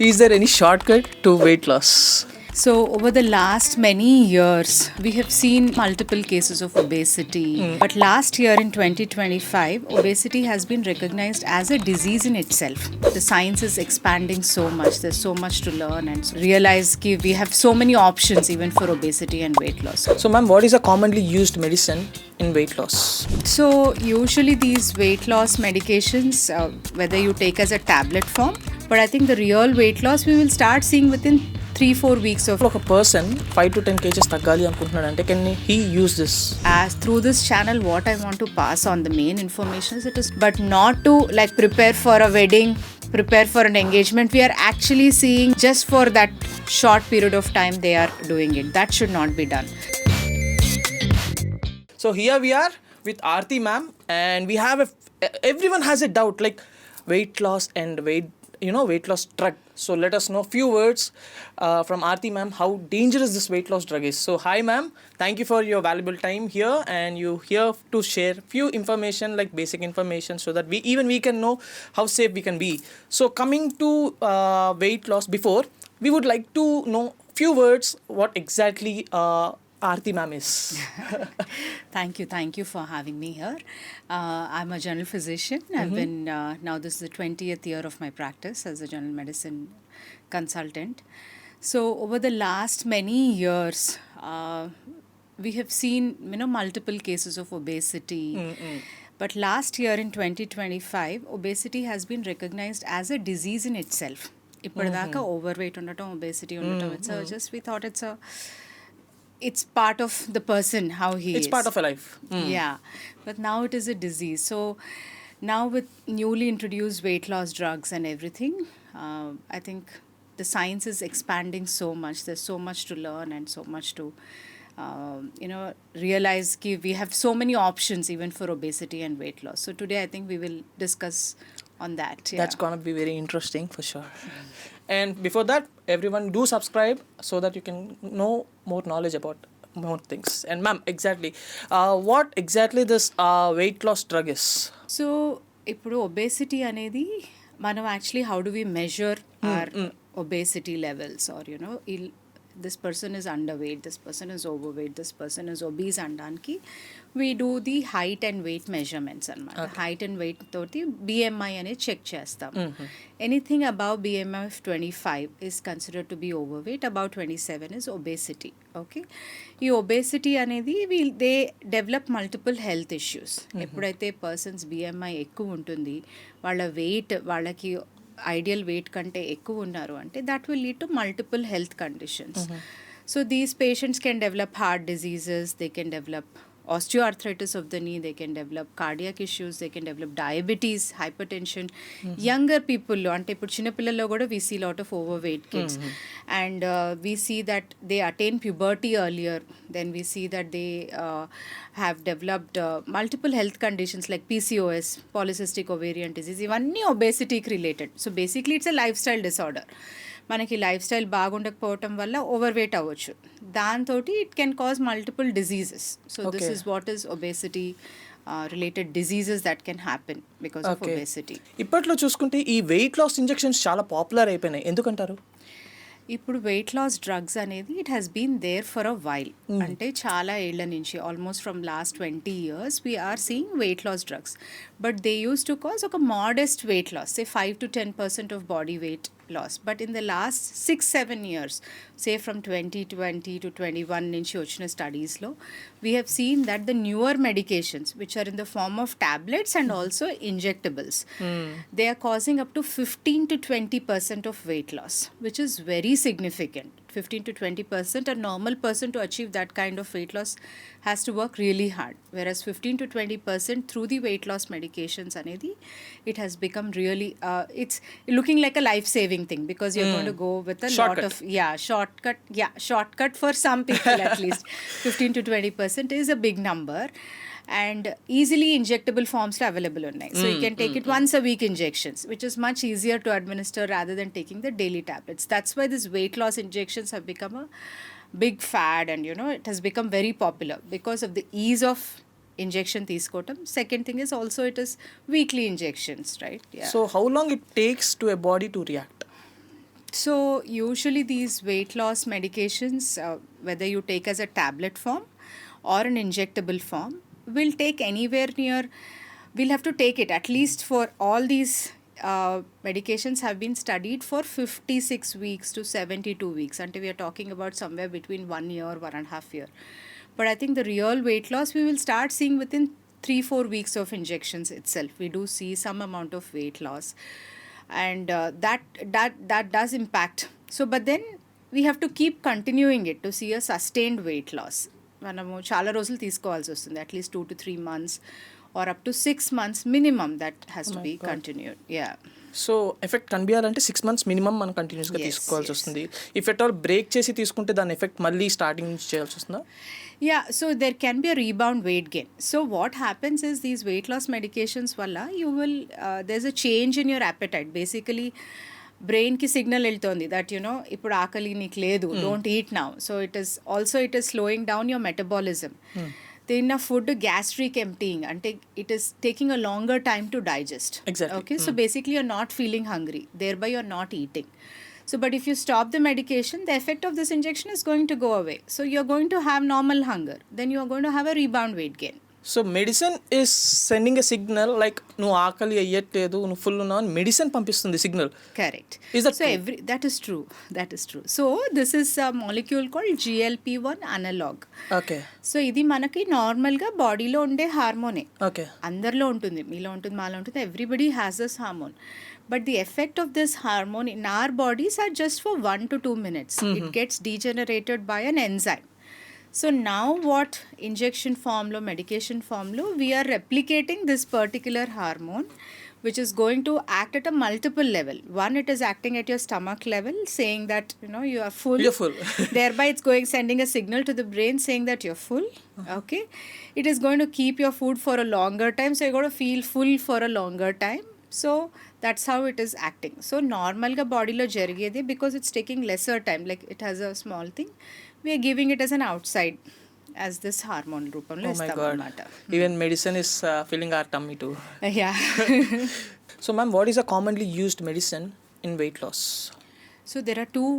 Is there any shortcut to weight loss? So, over the last many years, we have seen multiple cases of obesity. But last year in 2025, obesity has been recognized as a disease in itself. The science is expanding so much, there's so much to learn and realize that we have so many options even for obesity and weight loss. So, ma'am, what is a commonly used medicine in weight loss? So, usually these weight loss medications, whether you take as a tablet form, but I think the real weight loss we will start seeing within 3-4 weeks of. ఒక person 5 to 10 kgs తగ్గాలి అనుకుంటున్నాడు అంటే can he use this? As through this channel, what I want to pass on the main information is it is, but not to like prepare for a wedding, prepare for an engagement. We are actually seeing just for that short period of time they are doing it. That should not be done. So here we are with Aarathi ma'am, and we have everyone has a doubt like weight loss and weight loss drug. So let us know few words from Aarathi ma'am how dangerous this weight loss drug is. So hi ma'am, thank you for your valuable time here, and you here to share few information like basic information so that we can know how safe we can be. So coming to weight loss, before we would like to know few words what exactly Aarathi ma'am is. Thank you for having me here. I'm a general physician. I've been, now this is the 20th year of my practice as a general medicine consultant. So over the last many years, we have seen, multiple cases of obesity. But last year in 2025, obesity has been recognized as a disease in itself. ఇప్పటిదాకా overweight ఉండటం, obesity ఉండటం, we thought it's part of the person, how he is. It's part of a life. Yeah, but now it is a disease. So now with newly introduced weight loss drugs and everything, I think the science is expanding so much. There's so much to learn and so much to realize that we have so many options even for obesity and weight loss. So today I think we will discuss on that. Yeah. That's gonna be very interesting for sure. And before that, everyone do subscribe so that you can know more knowledge about more things. And ma'am, exactly what exactly this weight loss drug is? So ఇప్పుడు obesity అనేది మనం actually how do we measure our obesity levels, or this person is underweight, this person is overweight, this person is obese అనడానికి we do the height and weight measurements అన్నమాట. Height and weight తోటి BMI అనేది check చేస్తాం. Anything above BMI of 25 is considered to be overweight, above 27 is obesity. Okay, ఈ obesity అనేది they develop multiple health issues. ఎప్పుడైతే persons BMI ఎక్కువ ఉంటుంది, వాళ్ళ వెయిట్ వాళ్ళకి ఐడియల్ వెయిట్ కంటే ఎక్కువ ఉన్నారు అంటే that will lead to multiple health conditions. So these patients can develop heart diseases, they can develop osteoarthritis of the knee, they can develop cardiac issues, they can develop diabetes, hypertension. Younger people అంటే ఇప్పుడు చిన్నపిల్లల్లో కూడా we see lot of overweight kids, and we see that they attain puberty earlier, then we see that they have developed multiple health conditions like PCOS, polycystic ovarian disease, ఇవన్నీ obesity related. So basically it's a lifestyle disorder. మనకి life style బాగుండకపోవటం వల్ల overweight అవ్వచ్చు, దాంతో it can cause multiple diseases. So this is what is obesity related diseases that can happen because of obesity. ఇప్పట్లో చూసుకుంటే ఈ weight loss injections చాలా popular అయిపోయినాయి, ఎందుకంటారు? ఇప్పుడు వెయిట్ లాస్ డ్రగ్స్ అనేది it has been there for a while. అంటే చాలా ఏళ్ల నుంచి almost from last 20 years we are seeing weight loss drugs, but they used to cause ఒక modest weight loss, say 5 to 10% of body weight loss. But in the last 6-7 years, say from 2020 to 21 నుంచి వచ్చిన స్టడీస్లో we have seen that the newer medications which are in the form of tablets and also injectables, they are causing up to 15 to 20% of weight loss, which is very significant. 15 to 20%, a normal person to achieve that kind of weight loss has to work really hard, whereas 15 to 20% through the weight loss medications anedi it has become really it's looking like a life saving thing, because you're going to go with a shortcut. lot of shortcut for some people at least. 15 to 20% is a big number, and easily injectable forms are available ఉన్నాయి. So you can take it once a week injections, which is much easier to administer rather than taking the daily tablets. That's why this weight loss injections have become a big fad, and it has become very popular because of the ease of injection తీసుకోవటం. Second thing is also it is weekly injections, right? Yeah. So how long it takes to a body to react? So usually these weight loss medications, whether you take as a tablet form or an injectable form, will take anywhere near, we'll have to take it at least for all these medications have been studied for 56 weeks to 72 weeks, until we are talking about somewhere between 1 year, 1.5 year. But I think the real weight loss we will start seeing within 3-4 weeks of injections itself. We do see some amount of weight loss, and that does impact. So but then we have to keep continuing it to see a sustained weight loss. మనము చాలా రోజులు తీసుకోవాల్సి వస్తుంది, at least 2 to 3 months or up to 6 months minimum that has to be continued. Yeah. So effect కనిపించాలంటే 6 months minimum మనం కంటిన్యూస్గా తీసుకోవాల్సి వస్తుంది. ఇఫ్ ఎట్ ఆల్ బ్రేక్ చేసి తీసుకుంటే దాని ఎఫెక్ట్ మళ్ళీ స్టార్టింగ్ నుంచి చేయాల్సి వస్తుందా? Yeah, so there can be a rebound weight gain. So what happens is these weight loss medications valla you will there's a change in your appetite. Basically brain ki signal వెళ్తోంది that ఇప్పుడు ఆకలి నీకు లేదు, don't eat now. So it is slowing down your metabolism. తిన్న food gastric emptying, అంటే it is taking a longer time to digest. Okay, so basically you're not feeling hungry, thereby you're not eating. So but if you stop the medication, the effect of this injection is going to go away. So you're going to have normal hunger. Then you are going to have a rebound weight gain. So medicine is sending a signal like నువ్వు ఆకలి అయ్యట్లేదు, నువ్వు full ఉన్నావు అని medicine పంపిస్తుంది signal. Correct. Is that so true? that is true. That is true. So this is a molecule called GLP-1 analog. Okay. So ఇది మనకి నార్మల్గా బాడీలో ఉండే హార్మోనే. ఓకే. అందరిలో ఉంటుంది, మీలో ఉంటుంది, మాలో ఉంటుంది. Everybody has this hormone. But the effect of this hormone in our bodies are just for 1 to 2 minutes. It gets degenerated by an enzyme. So now what injection form lo, medication form lo, we are replicating this particular hormone, which is going to act at a multiple level. One, it is acting at your stomach level, saying that you are full. You're full. Thereby it's sending a signal to the brain saying that you're full. Okay. It is going to keep your food for a longer time, so you're going to feel full for a longer time. So that's how it is acting. So normal ga body lo jarigedi, because it's taking lesser time, like it has a small thing, we are giving it as an outside, as this hormone రూపంలో ఇస్తాం అన్నమాట. Even medicine is filling our tummy too. Yeah. So ma'am, what is a commonly used medicine in weight loss? So there are two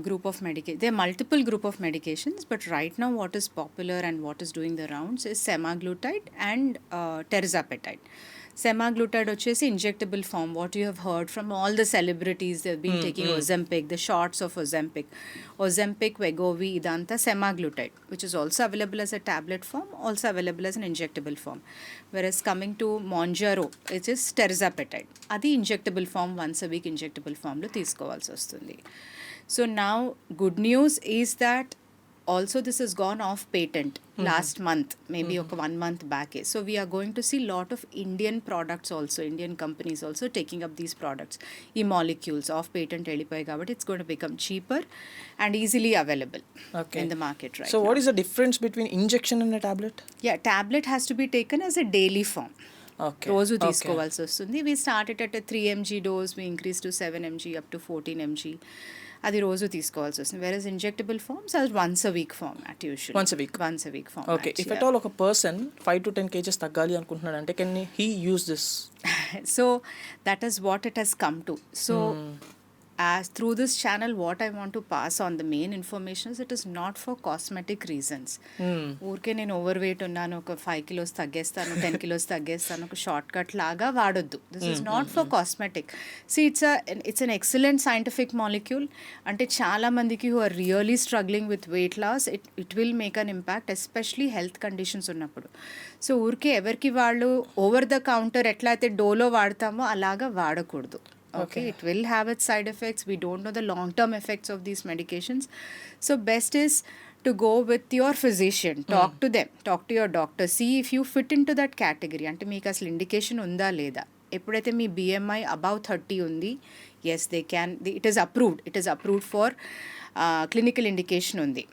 group of medications. There are multiple group of medications, but right now what is popular and what is doing the rounds is semaglutide and tirzepatide. Semaglutide వచ్చేసి injectable form, what you have heard from all the celebrities. They've been taking Ozempic, the shots of Ozempic, Wegovy, idanta semaglutide, which is also available as a tablet form, also available as an injectable form. Whereas coming to Mounjaro, it is tirzepatide. అది injectable form, once a week injectable form లో తీసుకోవాల్సి వస్తుంది. So now good news is that also this has gone off patent last month, maybe 1 month back. So we are going to see lot of Indian products also, Indian companies also taking up these products. E molecules off patent వెళ్ళిపోయాయి కాబట్టి it's going to become cheaper and easily available in the market right So now. what is the difference between injection and a tablet? Yeah, tablet has to be taken as a daily form. Okay. రోజు తీసుకోవాల్సి వస్తుంది. We started at a 3 mg dose, we increased to 7 mg up to 14 mg. అది రోజు తీసుకోవాల్సి వస్తుంది. Whereas injectable forms are once a week format usually. Once a week format. Okay. If at all ఒక person 5 to 10 kgs తగ్గాలి అనుకుంటున్నాడు అంటే can he use this? So that is what it has come to. So as through this channel, what I want to pass on, the main information is it is not for cosmetic reasons. ఊరికే నేను over weight ఉన్నాను, ఒక 5 kilos తగ్గేస్తాను, 10 kilos తగ్గేస్తాను, ఒక short cut లాగా వాడొద్దు. This is not for cosmetic. See it's an excellent scientific molecule. అంటే చాలా మందికి who are really struggling with weight loss, it will make an impact, especially health conditions ఉన్నప్పుడు. So ఊరికే ఎవరికి వాళ్ళు ఓవర్ ద కౌంటర్ ఎట్లయితే డోలో వాడతామో అలాగా వాడకూడదు. Okay, it will have its side effects. We don't know the long-term effects of these medications. So best is to go with your physician. Talk to them. Talk to your doctor. See if you fit into that category. అంటే మీకు అసలు indication ఉందా లేదా. ఎప్పుడైతే మీ BMI above 30 ఉంది, yes, they can. It is approved for clinical indication ఉంది.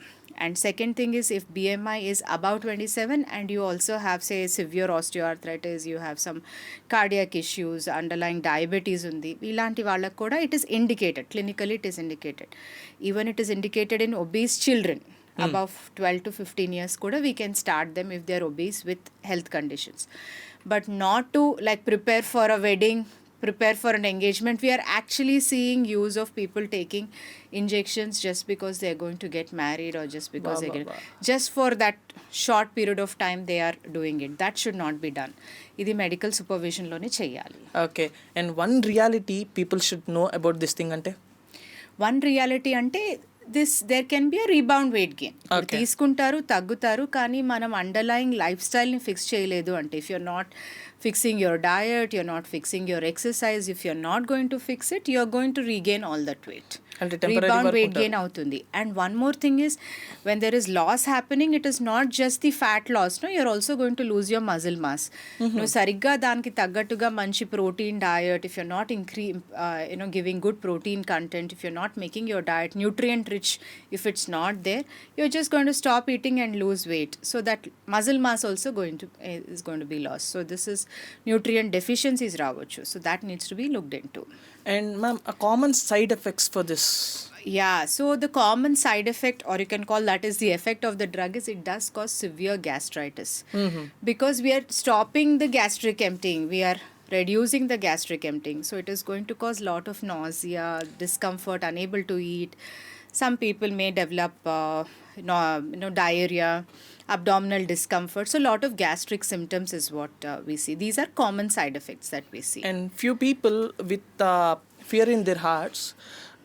And second thing is, if BMI is above 27 and you also have, say, severe osteoarthritis, you have some cardiac issues, underlying diabetes undi, ilanti vallaku kuda it is indicated, clinically it is indicated. Even it is indicated in obese children above 12 to 15 years kuda we can start them if they are obese with health conditions. But not to like prepare for a wedding, prepare for an engagement. We are actually seeing use of people taking injections just because they are going to get married, or just because they're going just for that short period of time they are doing it. That should not be done. ఇది medical సూపర్విజన్లోనే చేయాలి. Okay, and one reality people should know about this thing అంటే, one reality అంటే there can be a rebound weight gain. తీసుకుంటారు, తగ్గుతారు, కానీ మనం underlying life స్టైల్ని ఫిక్స్ చేయలేదు అంటే, if you're not fixing your diet, you're not fixing your exercise, if you're not going to fix it, you're going to regain all that weight. Rebound weight gain avutundi. And one more thing is, when there is loss happening, it is not just the fat loss, no, you're also going to lose your muscle mass. No, sarigga daniki taggatuga manchi protein diet, if you're not giving good protein content, if you're not making your diet nutrient rich, if it's not there, you're just going to stop eating and lose weight. So that muscle mass also is going to be lost. So this is nutrient deficiencies ravachu. So that needs to be looked into. And ma'am, a common side effects for this? Yeah, so the common side effect, or you can call that is the effect of the drug, is it does cause severe gastritis. Because we are stopping the gastric emptying, we are reducing the gastric emptying, so it is going to cause lot of nausea, discomfort, unable to eat. Some people may develop diarrhea, abdominal discomfort. So a lot of gastric symptoms is what we see. These are common side effects that we see. And few people with fear in their hearts,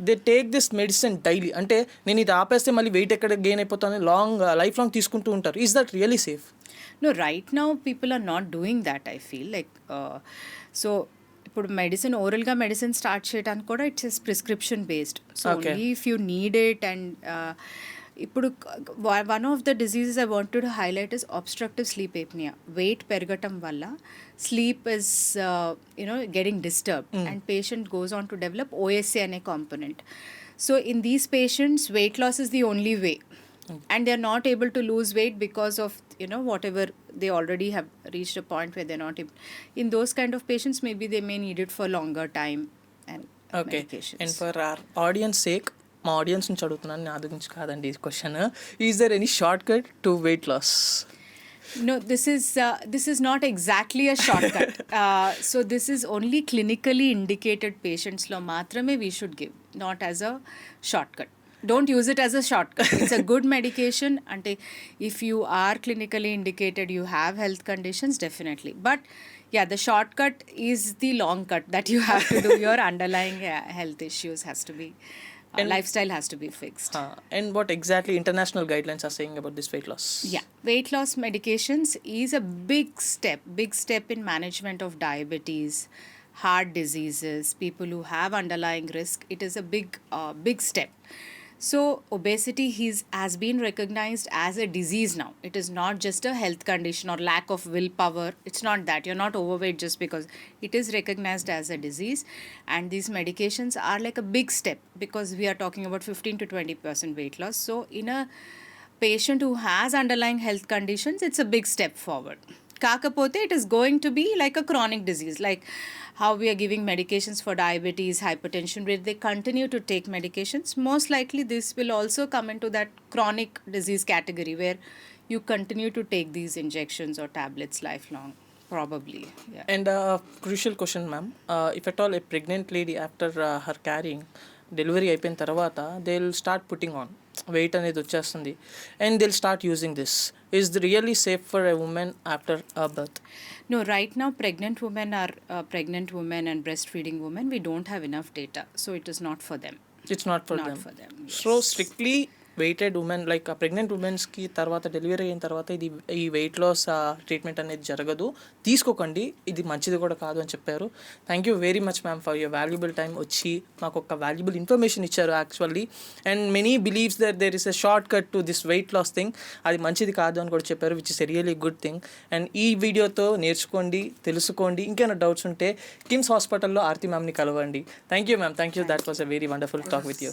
they take this medicine daily. అంటే నేను ఇది ఆపేస్తే మళ్ళీ wait ఎక్కడ gain అయిపోతాను, life long తీసుకుంటూ ఉంటారు. Is that really safe? No, right now people are not doing that, I feel like. So ఇప్పుడు మెడిసిన్, ఓరల్గా మెడిసిన్ స్టార్ట్ చేయడానికి కూడా it's is prescription based. So only if you need it. And ఇప్పుడు one of the diseases I wanted to highlight is obstructive sleep apnea. Weight పెరగటం వల్ల sleep is getting disturbed, and patient goes on to develop OSA అనే component. So in these patients weight loss is the only way. And they are not able to lose weight because of whatever they already have reached a point where they're not able. In those kind of patients, maybe they may need it for longer time and medications. And for our audience sake, మా audience నుంచి అడుగుతున్నాను, నా గురించి కాదండి ఈ question. Is there any shortcut to weight loss? No, this is not exactly a shortcut. So this is only clinically indicated patients lo maatrame we should give, not as a shortcut. Don't use it as a shortcut. It's a good medication. And if you are clinically indicated, you have health conditions, definitely. But yeah, the shortcut is the long cut that you have to do. Your underlying health issues has to be, lifestyle has to be fixed. And what exactly international guidelines are saying about this weight loss? Yeah, weight loss medications is a big step in management of diabetes, heart diseases, people who have underlying risk. It is a big step. So obesity has been recognized as a disease now. It is not just a health condition or lack of willpower. It's not that. You're not overweight just because. It is recognized as a disease, and these medications are like a big step, because we are talking about 15 to 20% weight loss. So in a patient who has underlying health conditions, it's a big step forward. Kakapothe, it is going to be like a chronic disease, like how we are giving medications for diabetes, hypertension, where they continue to take medications. Most likely this will also come into that chronic disease category, where you continue to take these injections or tablets lifelong, probably. Yeah. And a crucial question, ma'am. If at all a pregnant lady, after her carrying, delivery అయిపోయిన తర్వాత they'll start putting on weight అనేది వచ్చేస్తుంది, and they'll start using this. Is it really safe for a woman after a birth? No, right now pregnant women and breastfeeding women, we don't have enough data, so it is not for them. It's not for them. Yes. So strictly weighted women, like pregnant ఉమెన్స్కి తర్వాత delivery అయిన తర్వాత ఈ weight loss treatment అనేది జరగదు, తీసుకోకండి, ఇది మంచిది కూడా కాదు అని చెప్పారు. Thank you very much ma'am for your valuable time, వచ్చి మాకు ఒక వాల్యుబుల్ ఇన్ఫర్మేషన్ ఇచ్చారు actually. And many believes that there is a shortcut to this weight loss thing, అది మంచిది కాదు అని కూడా చెప్పారు, which is a really good thing. అండ్ ఈ వీడియోతో నేర్చుకోండి, తెలుసుకోండి. ఇంకేమైనా డౌట్స్ ఉంటే కిమ్స్ హాస్పిటల్లో ఆర్తి మ్యామ్ని కలవండి. Thank you ma'am, thank you. That was a very wonderful talk with you.